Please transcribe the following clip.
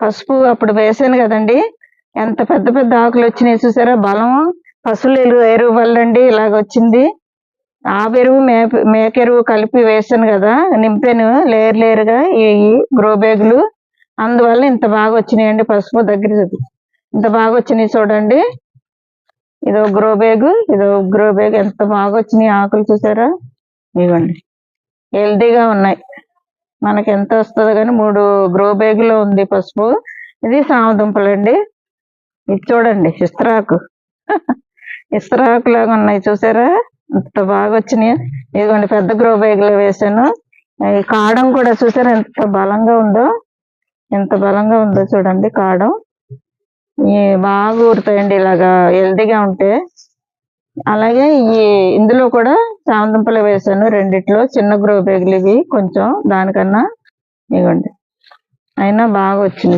పసుపు అప్పుడు వేసాను కదండి, ఎంత పెద్ద పెద్ద ఆకులు వచ్చినాయి చూసారా. బలం పశువుల ఎరువు వల్ల అండి ఇలాగ వచ్చింది. ఆవెరువు మేకెరువు కలిపి వేసాను కదా, నింపాను లేయర్ లేయర్గా ఈ గ్రో బ్యాగులు. అందువల్ల ఇంత బాగా వచ్చినాయండి. పసుపు దగ్గర ఇంత బాగా వచ్చినాయి చూడండి. ఇదో గ్రో బ్యాగ్, ఎంత బాగా వచ్చినాయి ఆకులు చూసారా. ఇవ్వండి, హెల్దీగా ఉన్నాయి. మనకి ఎంత వస్తుందో కానీ 3 గ్రో బ్యాగులో ఉంది పసుపు. ఇది సామదుంపలండి. ఇది చూడండి ఇస్తరాకు ఇస్తరాకు లాగా ఉన్నాయి చూసారా, ఎంత బాగా వచ్చినాయి. ఇదిగోండి పెద్ద గ్రో బ్యాగ్లో వేసాను. ఈ కాండం కూడా చూసారా ఎంత బలంగా ఉందో, చూడండి కాండం. బాగా ఊరుతాయండి ఇలాగా హెల్దీగా ఉంటే. అలాగే ఇందులో కూడా చామదుంపలు వేసాను రెండిట్లో. చిన్న గ్రో బ్యాగులు ఇవి కొంచెం దానికన్నా. ఇవ్వండి, అయినా బాగా వచ్చింది.